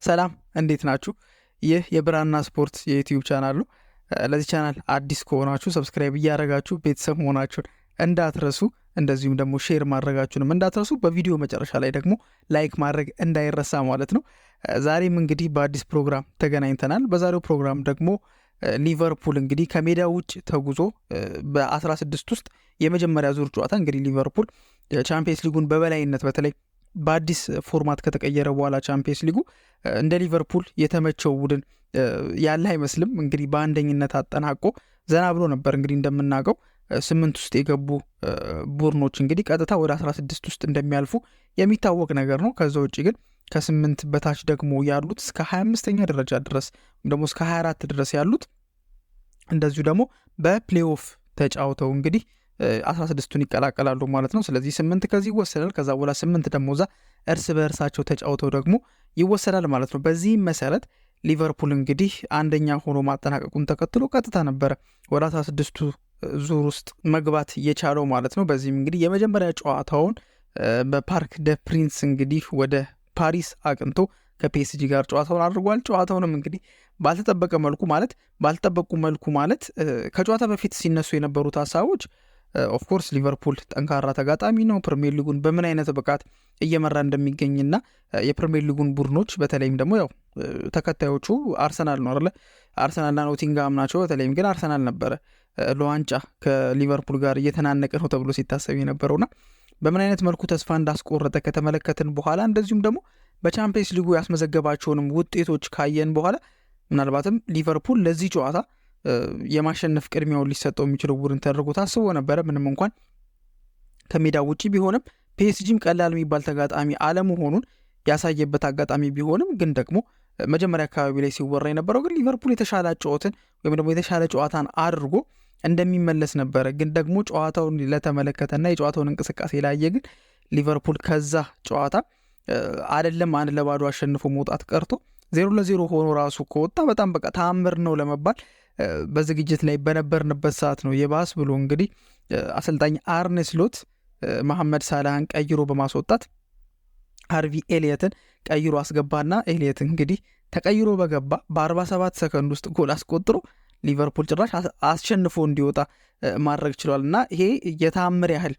ሰላም እንዴት ናችሁ? ይህ የብራና ስፖርት የዩቲዩብ ቻናል ነው። ለዚህ ቻናል አዲስ ከሆናችሁ ሰብስክራይብ እያደረጋችሁ ቤተሰብ መሆናችሁን እንዳትረሱ፣ እንደዚሁም ደግሞ ሼር ማድረጋችሁንም እንዳትረሱ። በቪዲዮ መጨረሻ ላይ ደግሞ ላይክ ማድረግ እንዳይረሳ ማለት ነው። ዛሬም እንግዲህ በአዲስ ፕሮግራም ተገናኝተናል። በዛሬው ፕሮግራም ደግሞ ሊቨርፑል እንግዲህ ከሜዳ ውጭ ተጉዞ በ16 ውስጥ የመጀመሪያ ዙር ጨዋታ እንግዲህ ሊቨርፑል ቻምፒየንስ ሊጉን በበላይነት በተለይ በአዲስ ፎርማት ከተቀየረ በኋላ ቻምፒየንስ ሊጉ እንደ ሊቨርፑል የተመቸው ቡድን ያለ አይመስልም። እንግዲህ በአንደኝነት አጠናቆ ዘና ብሎ ነበር። እንግዲህ እንደምናውቀው 8 ውስጥ የገቡ ቡድኖች እንግዲህ ቀጥታ ወደ 16 ውስጥ እንደሚያልፉ የሚታወቅ ነገር ነው። ከዛ ውጭ ግን ከ8 በታች ደግሞ ያሉት እስከ 25ኛ ደረጃ ድረስ ደግሞ እስከ 24 ድረስ ያሉት እንደዚሁ ደግሞ በፕሌይኦፍ ተጫውተው እንግዲህ 16ቱን ይቀላቀላሉ ማለት ነው። ስለዚህ 8 ከዚህ ይወሰዳል። ከዛ በኋላ 8 ደግሞ እዛ እርስ በእርሳቸው ተጫውተው ደግሞ ይወሰዳል ማለት ነው። በዚህም መሰረት ሊቨርፑል እንግዲህ አንደኛ ሆኖ ማጠናቀቁን ተከትሎ ቀጥታ ነበረ ወደ 16ቱ ዙር ውስጥ መግባት የቻለው ማለት ነው። በዚህም እንግዲህ የመጀመሪያ ጨዋታውን በፓርክ ደ ፕሪንስ እንግዲህ ወደ ፓሪስ አቅንቶ ከፒኤስጂ ጋር ጨዋታውን አድርጓል። ጨዋታውንም እንግዲህ ባልተጠበቁ መልኩ ማለት ከጨዋታ በፊት ሲነሱ የነበሩት ሀሳቦች ኦፍኮርስ ሊቨርፑል ጠንካራ ተጋጣሚ ነው፣ ፕሪሚየር ሊጉን በምን አይነት ብቃት እየመራ እንደሚገኝና የፕሪሚየር ሊጉን ቡድኖች በተለይም ደግሞ ያው ተከታዮቹ አርሰናል ነው አይደለ? አርሰናልና ኖቲንግሃም ናቸው። በተለይም ግን አርሰናል ነበረ ለዋንጫ ከሊቨርፑል ጋር እየተናነቀ ነው ተብሎ ሲታሰብ የነበረውና በምን አይነት መልኩ ተስፋ እንዳስቆረጠ ከተመለከትን በኋላ እንደዚሁም ደግሞ በቻምፒየንስ ሊጉ ያስመዘገባቸውንም ውጤቶች ካየን በኋላ ምናልባትም ሊቨርፑል ለዚህ ጨዋታ የማሸነፍ ቅድሚያውን ሊሰጠው የሚችለው ቡድን ተደርጎ ታስቦ ነበረ። ምንም እንኳን ከሜዳ ውጭ ቢሆንም ፒኤስጂም ቀላል የሚባል ተጋጣሚ አለመሆኑን ያሳየበት አጋጣሚ ቢሆንም ግን ደግሞ መጀመሪያ አካባቢ ላይ ሲወራ የነበረው ግን ሊቨርፑል የተሻለ ጨዋታን ወይም ደግሞ የተሻለ ጨዋታን አድርጎ እንደሚመለስ ነበረ። ግን ደግሞ ጨዋታውን ለተመለከተና የጨዋታውን እንቅስቃሴ ላየ ግን ሊቨርፑል ከዛ ጨዋታ አይደለም 1-0 አሸንፎ መውጣት ቀርቶ 0-0 ሆኖ ራሱ ከወጣ በጣም በቃ ተአምር ነው ለመባል በዝግጅት ላይ በነበርንበት ሰዓት ነው። የባስ ብሎ እንግዲህ አሰልጣኝ አርነ ስሎት መሐመድ ሳላህን ቀይሮ በማስወጣት ሃርቪ ኤሊየትን ቀይሮ አስገባና ኤሊየት እንግዲህ ተቀይሮ በገባ በ47 ሰከንድ ውስጥ ጎል አስቆጥሮ ሊቨርፑል ጭራሽ አስሸንፎ እንዲወጣ ማድረግ ችሏል። እና ይሄ የተአምር ያህል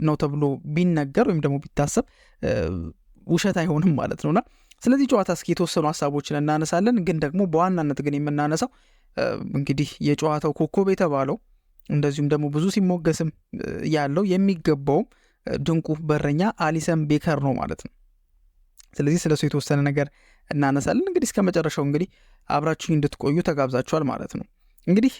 ነው ተብሎ ቢነገር ወይም ደግሞ ቢታሰብ ውሸት አይሆንም ማለት ነውና ስለዚህ ጨዋታ እስኪ የተወሰኑ ሀሳቦችን እናነሳለን። ግን ደግሞ በዋናነት ግን የምናነሳው እንግዲህ የጨዋታው ኮከብ የተባለው እንደዚሁም ደግሞ ብዙ ሲሞገስም ያለው የሚገባውም ድንቁ በረኛ አሊሰን ቤከር ነው ማለት ነው። ስለዚህ ስለሱ የተወሰነ ነገር እናነሳለን። እንግዲህ እስከ መጨረሻው እንግዲህ አብራችሁ እንድትቆዩ ተጋብዛችኋል ማለት ነው። እንግዲህ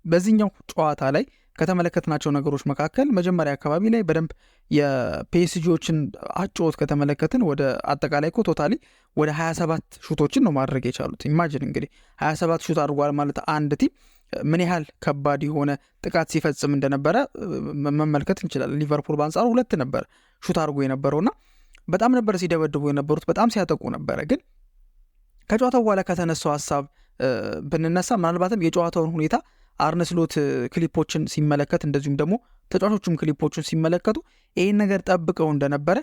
በዚህኛው ጨዋታ ላይ ከተመለከትናቸው ነገሮች መካከል መጀመሪያ አካባቢ ላይ በደንብ የፒኤስጂዎችን አጨዋወት ከተመለከትን ወደ አጠቃላይ እኮ ቶታሊ ወደ 27 ሹቶችን ነው ማድረግ የቻሉት። ኢማጂን እንግዲህ 27 ሹት አድርጓል ማለት አንድ ቲም ምን ያህል ከባድ የሆነ ጥቃት ሲፈጽም እንደነበረ መመልከት እንችላለን። ሊቨርፑል በአንጻሩ 2 ነበር ሹት አድርጎ የነበረውና በጣም ነበር ሲደበድቡ የነበሩት፣ በጣም ሲያጠቁ ነበረ። ግን ከጨዋታው በኋላ ከተነሳው ሀሳብ ብንነሳ ምናልባትም የጨዋታውን ሁኔታ አርነ ስሎት ክሊፖችን ሲመለከት እንደዚሁም ደግሞ ተጫዋቾቹም ክሊፖችን ሲመለከቱ ይህን ነገር ጠብቀው እንደነበረ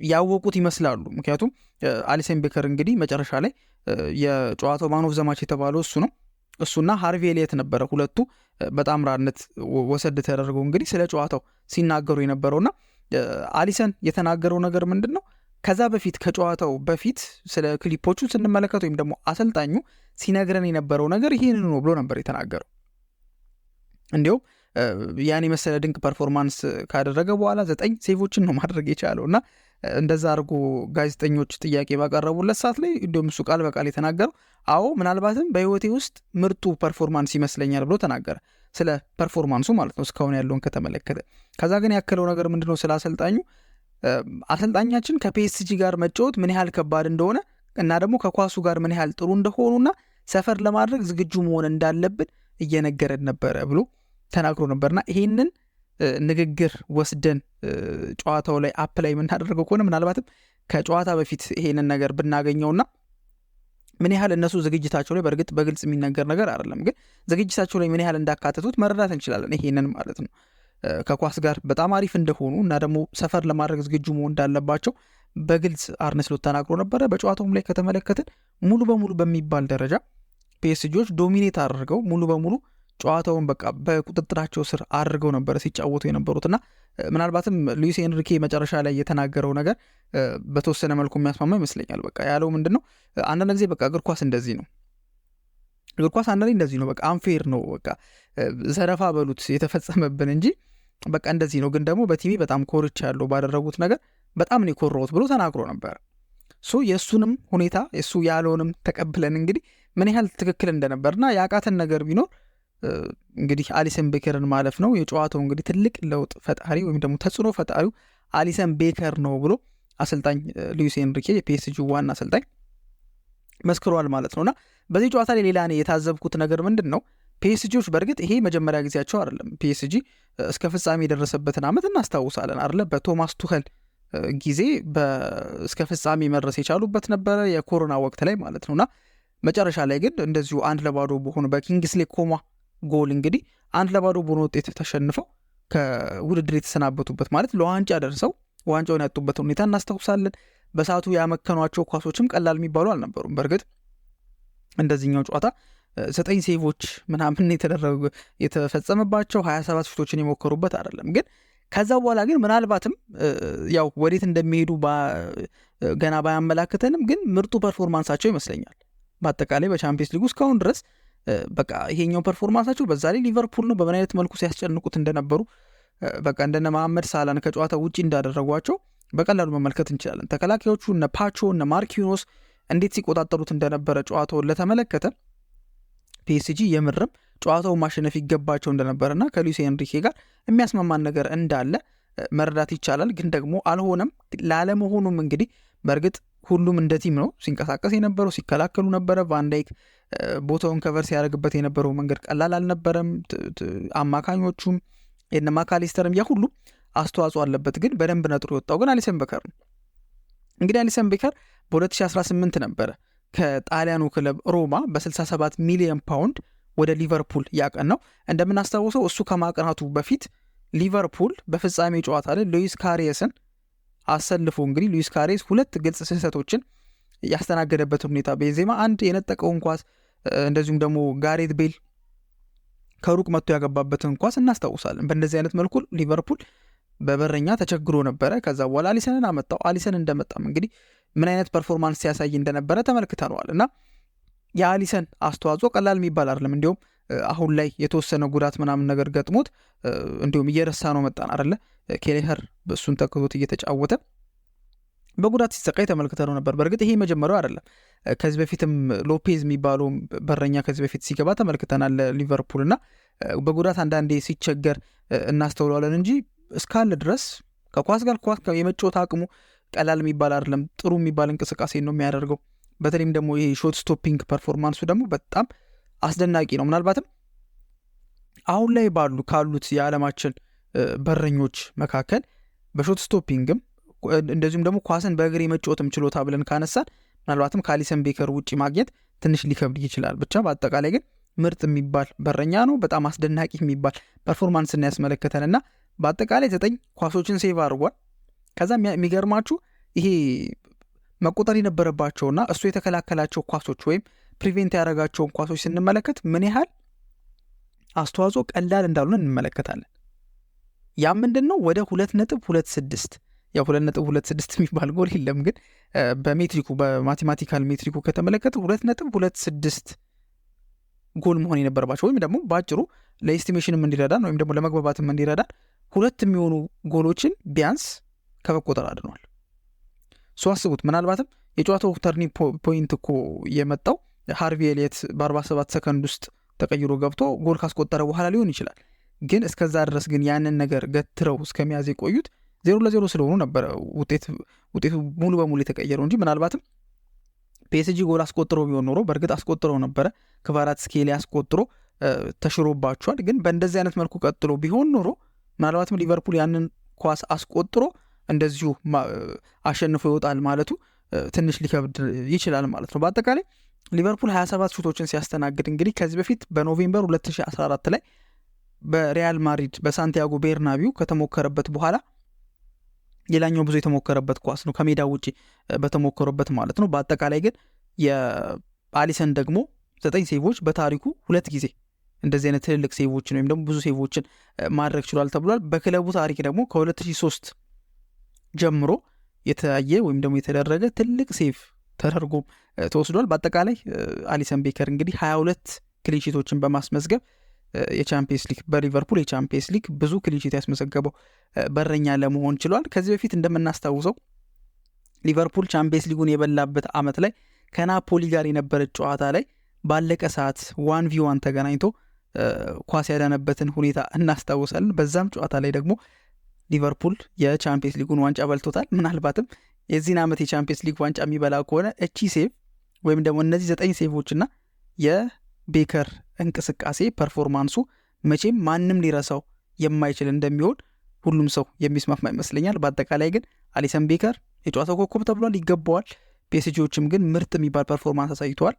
ያወቁት ይመስላሉ። ምክንያቱም አሊሰን ቤከር እንግዲህ መጨረሻ ላይ የጨዋታው ማን ኦፍ ዘ ማች የተባለው እሱ ነው። እሱና ሃርቪ ኤሊየት ነበረ ሁለቱ በጣምራነት ወሰድ ተደርገው እንግዲህ ስለ ጨዋታው ሲናገሩ የነበረውና አሊሰን የተናገረው ነገር ምንድን ነው? ከዛ በፊት ከጨዋታው በፊት ስለ ክሊፖቹ ስንመለከት ወይም ደግሞ አሰልጣኙ ሲነግረን የነበረው ነገር ይህንን ነው ብሎ ነበር የተናገረው። እንዲሁም ያን የመሰለ ድንቅ ፐርፎርማንስ ካደረገ በኋላ 9 ሴቮችን ነው ማድረግ የቻለው እና እንደዛ አድርጎ ጋዜጠኞች ጥያቄ ባቀረቡለት ሰዓት ላይ እንዲሁም እሱ ቃል በቃል የተናገረው አዎ ምናልባትም በህይወቴ ውስጥ ምርጡ ፐርፎርማንስ ይመስለኛል ብሎ ተናገረ። ስለ ፐርፎርማንሱ ማለት ነው እስካሁን ያለውን ከተመለከተ። ከዛ ግን ያከለው ነገር ምንድነው? ስለ አሰልጣኙ አሰልጣኛችን ከፒኤስጂ ጋር መጫወት ምን ያህል ከባድ እንደሆነ እና ደግሞ ከኳሱ ጋር ምን ያህል ጥሩ እንደሆኑና ሰፈር ለማድረግ ዝግጁ መሆን እንዳለብን እየነገረን ነበረ ብሎ ተናግሮ ነበርና ይሄንን ንግግር ወስደን ጨዋታው ላይ አፕላይ የምናደርገው ከሆነ ምናልባትም ከጨዋታ በፊት ይሄንን ነገር ብናገኘውና ምን ያህል እነሱ ዝግጅታቸው ላይ በእርግጥ በግልጽ የሚነገር ነገር አይደለም፣ ግን ዝግጅታቸው ላይ ምን ያህል እንዳካተቱት መረዳት እንችላለን። ይሄንን ማለት ነው ከኳስ ጋር በጣም አሪፍ እንደሆኑ እና ደግሞ ሰፈር ለማድረግ ዝግጁ መሆን እንዳለባቸው በግልጽ አርነ ስሎት ተናግሮ ነበረ። በጨዋታውም ላይ ከተመለከትን ሙሉ በሙሉ በሚባል ደረጃ ፒኤስጂዎች ዶሚኔት አድርገው ሙሉ በሙሉ ጨዋታውን በቃ በቁጥጥራቸው ስር አድርገው ነበረ ሲጫወቱ የነበሩትና ምናልባትም ሉዊስ ኤንሪኬ መጨረሻ ላይ የተናገረው ነገር በተወሰነ መልኩ የሚያስማማ ይመስለኛል። በቃ ያለው ምንድነው አንዳንድ ጊዜ በቃ እግር ኳስ እንደዚህ ነው፣ እግር ኳስ አንዳንዴ እንደዚህ ነው፣ በቃ አንፌር ነው፣ በቃ ዘረፋ በሉት የተፈጸመብን እንጂ በቃ እንደዚህ ነው። ግን ደግሞ በቲቪ በጣም ኮርቻ ያለው ባደረጉት ነገር በጣም ነው የኮረውት ብሎ ተናግሮ ነበር። የእሱንም ሁኔታ እሱ ያለውንም ተቀብለን እንግዲህ ምን ያህል ትክክል እንደነበርና ያቃተን ነገር ቢኖር እንግዲህ አሊሰን ቤከርን ማለፍ ነው። የጨዋታው እንግዲህ ትልቅ ለውጥ ፈጣሪ ወይም ደግሞ ተጽዕኖ ፈጣሪው አሊሰን ቤከር ነው ብሎ አሰልጣኝ ሉዊስ ኤንሪኬ የፒኤስጂ ዋና አሰልጣኝ መስክሯል ማለት ነውና በዚህ ጨዋታ ላይ ሌላ እኔ የታዘብኩት ነገር ምንድን ነው፣ ፒኤስጂዎች በእርግጥ ይሄ መጀመሪያ ጊዜያቸው አይደለም። ፒኤስጂ እስከ ፍጻሜ የደረሰበትን ዓመት እናስታውሳለን አይደለ? በቶማስ ቱኸል ጊዜ እስከ ፍጻሜ መድረስ የቻሉበት ነበረ፣ የኮሮና ወቅት ላይ ማለት ነውና መጨረሻ ላይ ግን እንደዚሁ 1-0 በሆኑ በኪንግስሌ ኮማ ጎል እንግዲህ 1-0 በሆነ ውጤት ተሸንፈው ከውድድር የተሰናበቱበት ማለት ለዋንጫ ደርሰው ዋንጫውን ያጡበት ሁኔታ እናስታውሳለን። በሰዓቱ ያመከኗቸው ኳሶችም ቀላል የሚባሉ አልነበሩም። በእርግጥ እንደዚህኛው ጨዋታ 9 ሴቮች ምናምን የተፈጸመባቸው 27 ሹቶችን የሞከሩበት አይደለም። ግን ከዛ በኋላ ግን ምናልባትም ያው ወዴት እንደሚሄዱ ገና ባያመላክተንም ግን ምርጡ ፐርፎርማንሳቸው ይመስለኛል በአጠቃላይ በቻምፒየንስ ሊግ እስካሁን ድረስ በቃ ይሄኛው ፐርፎርማንሳቸው። በዛ ላይ ሊቨርፑል ነው በምን አይነት መልኩ ሲያስጨንቁት እንደነበሩ በቃ እንደነ መሐመድ ሳላን ከጨዋታ ውጪ እንዳደረጓቸው በቀላሉ መመልከት እንችላለን። ተከላካዮቹ እነ ፓቾ እነ ማርኪኖስ እንዴት ሲቆጣጠሩት እንደነበረ ጨዋታውን ለተመለከተ ፒኤስጂ የምርም ጨዋታውን ማሸነፍ ይገባቸው እንደነበረና ከሉዊስ ኤንሪኬ ጋር የሚያስማማን ነገር እንዳለ መረዳት ይቻላል። ግን ደግሞ አልሆነም። ላለመሆኑም እንግዲህ በእርግጥ ሁሉም እንደ ቲም ነው ሲንቀሳቀስ የነበረው፣ ሲከላከሉ ነበረ። ቫንዳይክ ቦታውን ከቨር ሲያደርግበት የነበረው መንገድ ቀላል አልነበረም። አማካኞቹም የነ ማካሊስተርም የሁሉም አስተዋጽኦ አለበት። ግን በደንብ ነጥሮ የወጣው ግን አሊሰን ቤከር ነው። እንግዲህ አሊሰን ቤከር በ2018 ነበረ ከጣሊያኑ ክለብ ሮማ በ67 ሚሊዮን ፓውንድ ወደ ሊቨርፑል ያቀናው። እንደምናስታውሰው እሱ ከማቅናቱ በፊት ሊቨርፑል በፍጻሜ ጨዋታ ላይ ሉዊስ ካሪየስን አሰልፎ እንግዲህ ሉዊስ ካሪየስ 2 ግልጽ ስህተቶችን ያስተናገደበት ሁኔታ፣ ቤንዜማ አንድ የነጠቀውን ኳስ እንደዚሁም ደግሞ ጋሬት ቤል ከሩቅ መጥቶ ያገባበትን ኳስ እናስታውሳለን። በእንደዚህ አይነት መልኩ ሊቨርፑል በበረኛ ተቸግሮ ነበረ። ከዛ በኋላ አሊሰንን አመጣው። አሊሰን እንደመጣም እንግዲህ ምን አይነት ፐርፎርማንስ ሲያሳይ እንደነበረ ተመልክተነዋል እና የአሊሰን አስተዋጽኦ ቀላል የሚባል አይደለም። እንዲሁም አሁን ላይ የተወሰነ ጉዳት ምናምን ነገር ገጥሞት እንዲሁም እየረሳ ነው መጣን አይደለ? ኬሌኸር በእሱን ተክቶት እየተጫወተ በጉዳት ሲሰቃይ ተመልክተነው ነበር። በእርግጥ ይሄ መጀመሪያው አይደለም። ከዚህ በፊትም ሎፔዝ የሚባለው በረኛ ከዚህ በፊት ሲገባ ተመልክተናል ሊቨርፑል እና በጉዳት አንዳንዴ ሲቸገር እናስተውለዋለን እንጂ እስካለ ድረስ ከኳስ ጋር ኳስ የመጫወት አቅሙ ቀላል የሚባል አይደለም። ጥሩ የሚባል እንቅስቃሴ ነው የሚያደርገው። በተለይም ደግሞ ይሄ ሾት ስቶፒንግ ፐርፎርማንሱ ደግሞ በጣም አስደናቂ ነው። ምናልባትም አሁን ላይ ካሉት የዓለማችን በረኞች መካከል በሾት ስቶፒንግም እንደዚሁም ደግሞ ኳስን በእግር የመጫወትም ችሎታ ብለን ካነሳን ምናልባትም ከአሊሰን ቤከር ውጭ ማግኘት ትንሽ ሊከብድ ይችላል። ብቻ በአጠቃላይ ግን ምርጥ የሚባል በረኛ ነው። በጣም አስደናቂ የሚባል ፐርፎርማንስን ያስመለከተንና በአጠቃላይ 9 ኳሶችን ሴቭ አድርጓል። ከዛ የሚገርማችሁ ይሄ መቆጠር የነበረባቸውና እሱ የተከላከላቸው ኳሶች ወይም ፕሪቬንት ያደረጋቸውን ኳሶች ስንመለከት ምን ያህል አስተዋጽኦ ቀላል እንዳልሆነ እንመለከታለን። ያ ምንድን ነው? ወደ 2.26 ያው 2.26 የሚባል ጎል የለም፣ ግን በሜትሪኩ በማቴማቲካል ሜትሪኩ ከተመለከተ 2.26 ጎል መሆን የነበረባቸው ወይም ደግሞ በአጭሩ ለኤስቲሜሽንም እንዲረዳን ወይም ደግሞ ለመግባባትም እንዲረዳን 2 የሚሆኑ ጎሎችን ቢያንስ ከመቆጠር አድኗል። አስቡት። ምናልባትም የጨዋታው ተርኒንግ ፖይንት እኮ የመጣው ሃርቪ ኤሊየት በ47 ሰከንድ ውስጥ ተቀይሮ ገብቶ ጎል ካስቆጠረ በኋላ ሊሆን ይችላል። ግን እስከዛ ድረስ ግን ያንን ነገር ገትረው እስከሚያዝ የቆዩት 0-0 ስለሆኑ ነበረ ውጤቱ ሙሉ በሙሉ የተቀየረው እንጂ ምናልባትም ፒኤስጂ ጎል አስቆጥረው ቢሆን ኖሮ በእርግጥ አስቆጥረው ነበረ። ክቫራትስኬሊያ አስቆጥሮ ተሽሮባቸዋል። ግን በእንደዚህ አይነት መልኩ ቀጥሎ ቢሆን ኖሮ ምናልባትም ሊቨርፑል ያንን ኳስ አስቆጥሮ እንደዚሁ አሸንፎ ይወጣል ማለቱ ትንሽ ሊከብድ ይችላል ማለት ነው። በአጠቃላይ ሊቨርፑል 27 ሹቶችን ሲያስተናግድ እንግዲህ ከዚህ በፊት በኖቬምበር 2014 ላይ በሪያል ማድሪድ በሳንቲያጎ ቤርናቢው ከተሞከረበት በኋላ ሌላኛው ብዙ የተሞከረበት ኳስ ነው ከሜዳ ውጪ በተሞከረበት ማለት ነው። በአጠቃላይ ግን የአሊሰን ደግሞ 9 ሴቮች በታሪኩ 2 ጊዜ እንደዚህ አይነት ትልልቅ ሴቮችን ወይም ደግሞ ብዙ ሴቮችን ማድረግ ችሏል ተብሏል። በክለቡ ታሪክ ደግሞ ከ2003 ጀምሮ የታየ ወይም ደግሞ የተደረገ ትልቅ ሴቭ ተደርጎ ተወስዷል። በአጠቃላይ አሊሰን ቤከር እንግዲህ 22 ክሊንሺቶችን በማስመዝገብ የቻምፒየንስ ሊግ በሊቨርፑል የቻምፒየንስ ሊግ ብዙ ክሊንሺት ያስመዘገበው በረኛ ለመሆን ችሏል። ከዚህ በፊት እንደምናስታውሰው ሊቨርፑል ቻምፒየንስ ሊጉን የበላበት ዓመት ላይ ከናፖሊ ጋር የነበረ ጨዋታ ላይ ባለቀ ሰዓት 1v1 ተገናኝቶ ኳስ ያዳነበትን ሁኔታ እናስታውሳለን። በዛም ጨዋታ ላይ ደግሞ ሊቨርፑል የቻምፒየንስ ሊጉን ዋንጫ በልቶታል። ምናልባትም የዚህን ዓመት የቻምፒየንስ ሊግ ዋንጫ የሚበላ ከሆነ እቺ ሴቭ ወይም ደግሞ እነዚህ 9 ሴቮችና የቤከር እንቅስቃሴ ፐርፎርማንሱ መቼም ማንም ሊረሳው የማይችል እንደሚሆን ሁሉም ሰው የሚስማማ ይመስለኛል። በአጠቃላይ ግን አሊሰን ቤከር የጨዋታው ኮከብ ተብሏል፣ ይገባዋል። ፒኤስጂዎችም ግን ምርጥ የሚባል ፐርፎርማንስ አሳይተዋል።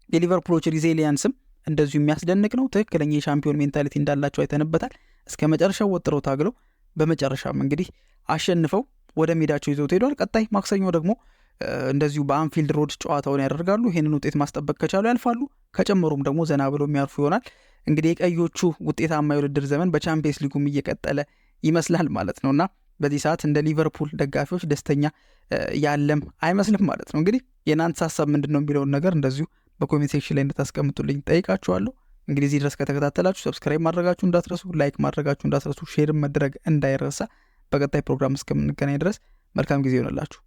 የሊቨርፑሎች ሪዚሊየንስም እንደዚሁ የሚያስደንቅ ነው። ትክክለኛ የሻምፒዮን ሜንታሊቲ እንዳላቸው አይተንበታል። እስከ መጨረሻው ወጥረው ታግለው በመጨረሻም እንግዲህ አሸንፈው ወደ ሜዳቸው ይዘው ሄደዋል። ቀጣይ ማክሰኞ ደግሞ እንደዚሁ በአንፊልድ ሮድ ጨዋታውን ያደርጋሉ። ይህንን ውጤት ማስጠበቅ ከቻሉ ያልፋሉ፣ ከጨመሩም ደግሞ ዘና ብለው የሚያርፉ ይሆናል። እንግዲህ የቀዮቹ ውጤታማ የውድድር ዘመን በቻምፒየንስ ሊጉም እየቀጠለ ይመስላል ማለት ነውና በዚህ ሰዓት እንደ ሊቨርፑል ደጋፊዎች ደስተኛ ያለም አይመስልም ማለት ነው። እንግዲህ የእናንተ ሀሳብ ምንድን ነው የሚለውን ነገር እንደዚሁ በኮሜንት ሴክሽን ላይ እንድታስቀምጡልኝ ጠይቃችኋለሁ። እንግዲህ እዚህ ድረስ ከተከታተላችሁ ሰብስክራይብ ማድረጋችሁ እንዳትረሱ፣ ላይክ ማድረጋችሁ እንዳትረሱ፣ ሼርም መድረግ እንዳይረሳ። በቀጣይ ፕሮግራም እስከምንገናኝ ድረስ መልካም ጊዜ ይሆንላችሁ።